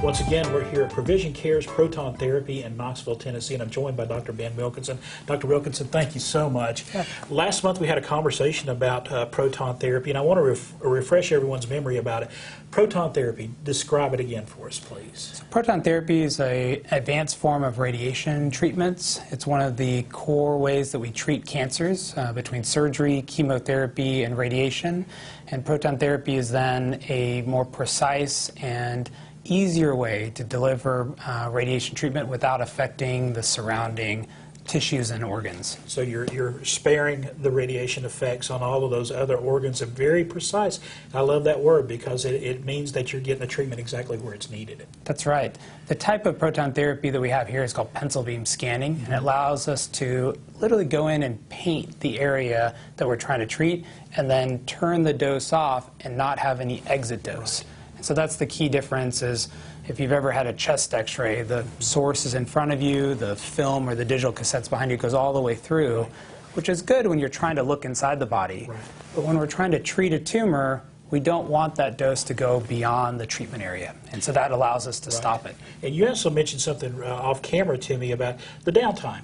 Once again, we're here at Provision Care's Proton Therapy in Knoxville, Tennessee, and I'm joined by Dr. Ben Wilkinson. Dr. Wilkinson, thank you so much. Yeah. Last month we had a conversation about proton therapy, and I want to refresh everyone's memory about it. Proton therapy, describe it again for us, please. So proton therapy is an advanced form of radiation treatments. It's one of the core ways that we treat cancers between surgery, chemotherapy, and radiation. And proton therapy is then a more precise and easier way to deliver radiation treatment without affecting the surrounding tissues and organs. So you're sparing the radiation effects on all of those other organs, and very precise. I love that word because it means that you're getting the treatment exactly where it's needed. That's right. The type of proton therapy that we have here is called pencil beam scanning, and it allows us to literally go in and paint the area that we're trying to treat and then turn the dose off and not have any exit dose. Right. So that's the key difference. Is if you've ever had a chest x-ray, the source is in front of you, the film or the digital cassette's behind you, goes all the way through, which is good when you're trying to look inside the body. Right. But when we're trying to treat a tumor, we don't want that dose to go beyond the treatment area. And so that allows us to stop it. And you also mentioned something off camera to me about the downtime.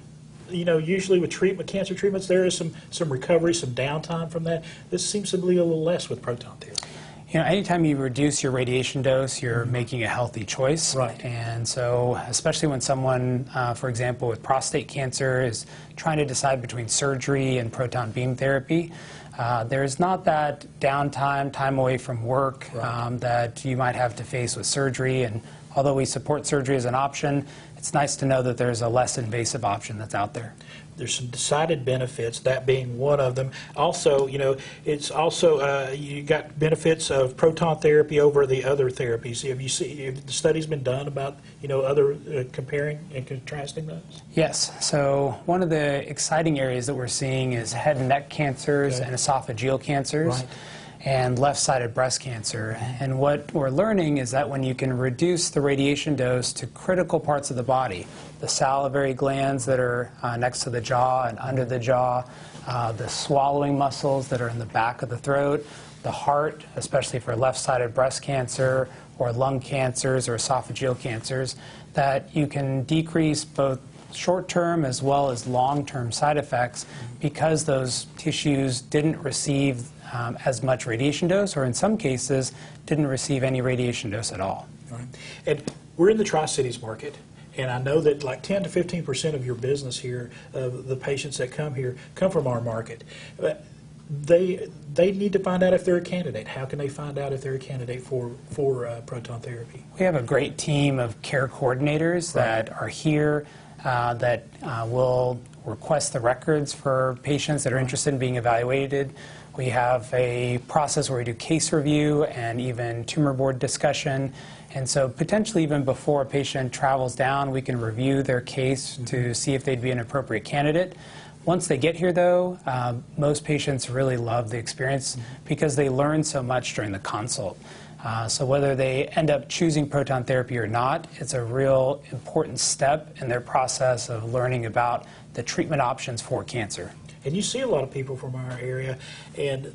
You know, usually with cancer treatments, there is some recovery, some downtime from that. This seems to be a little less with proton therapy. You know, anytime you reduce your radiation dose, you're making a healthy choice. Right. And so, especially when someone, for example, with prostate cancer is trying to decide between surgery and proton beam therapy, there's not that downtime, time away from work that you might have to face with surgery. And although we support surgery as an option, it's nice to know that there's a less invasive option that's out there. There's some decided benefits, that being one of them. Also, you know, it's also you got benefits of proton therapy over the other therapies. Have the studies been done about, you know, other comparing and contrasting those? Yes. So one of the exciting areas that we're seeing is head and neck cancers and esophageal cancers. Right. And left-sided breast cancer. And what we're learning is that when you can reduce the radiation dose to critical parts of the body, the salivary glands that are next to the jaw and under the jaw, the swallowing muscles that are in the back of the throat, the heart, especially for left-sided breast cancer or lung cancers or esophageal cancers, that you can decrease both short-term as well as long-term side effects because those tissues didn't receive as much radiation dose, or in some cases didn't receive any radiation dose at all. Right. And we're in the Tri-Cities market, and I know that like 10 to 15% of your business here, of the patients that come here, come from our market. They need to find out if they're a candidate. How can they find out if they're a candidate for proton therapy? We have a great team of care coordinators that are here that will request the records for patients that are interested in being evaluated. We have a process where we do case review and even tumor board discussion. And so potentially even before a patient travels down, we can review their case to see if they'd be an appropriate candidate. Once they get here, though, most patients really love the experience because they learn so much during the consult. So whether they end up choosing proton therapy or not, it's a real important step in their process of learning about the treatment options for cancer. And you see a lot of people from our area, and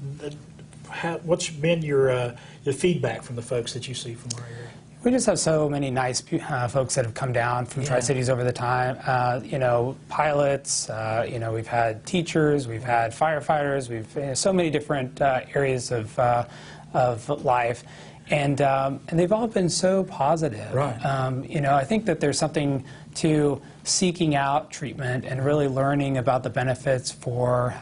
what's been your feedback from the folks that you see from our area? We just have so many nice folks that have come down from Tri-Cities over the time. You know, pilots, you know, we've had teachers, we've had firefighters, we've so many different areas of life. And they've all been so positive. Right. You know, I think that there's something to seeking out treatment and really learning about the benefits for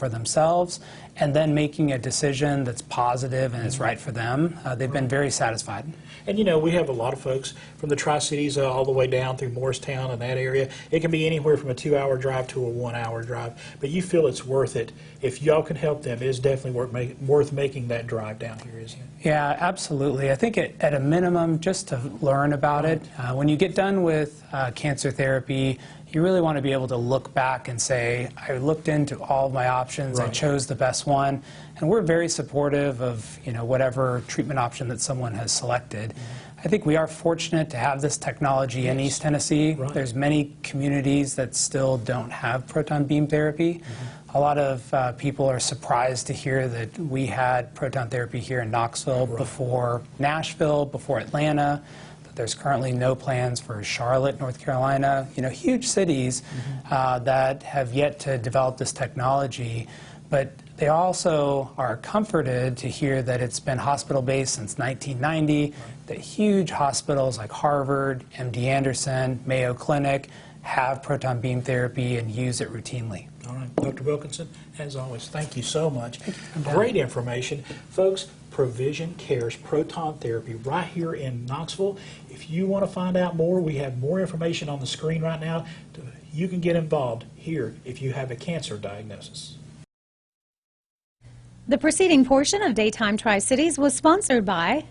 themselves, and then making a decision that's positive and is right for them. They've been very satisfied. And you know, we have a lot of folks from the Tri-Cities all the way down through Morristown and that area. It can be anywhere from a 2-hour drive to a 1-hour drive, but you feel it's worth it. If y'all can help them, it is definitely worth making that drive down here, isn't it? Yeah, absolutely. I think at a minimum, just to learn about it. When you get done with cancer therapy, you really want to be able to look back and say, I looked into all of my options, I chose the best one, and we're very supportive of, you know, whatever treatment option that someone has selected. I think we are fortunate to have this technology in East Tennessee. There's many communities that still don't have proton beam therapy. A lot of people are surprised to hear that we had proton therapy here in Knoxville before Nashville, before Atlanta. That there's currently no plans for Charlotte, North Carolina. You know, huge cities that have yet to develop this technology. But they also are comforted to hear that it's been hospital-based since 1990, that huge hospitals like Harvard, MD Anderson, Mayo Clinic have proton beam therapy and use it routinely. All right, Dr. Wilkinson, as always, thank you so much. Great information. Folks, Provision Cares Proton Therapy right here in Knoxville. If you want to find out more, we have more information on the screen right now. You can get involved here if you have a cancer diagnosis. The preceding portion of Daytime Tri-Cities was sponsored by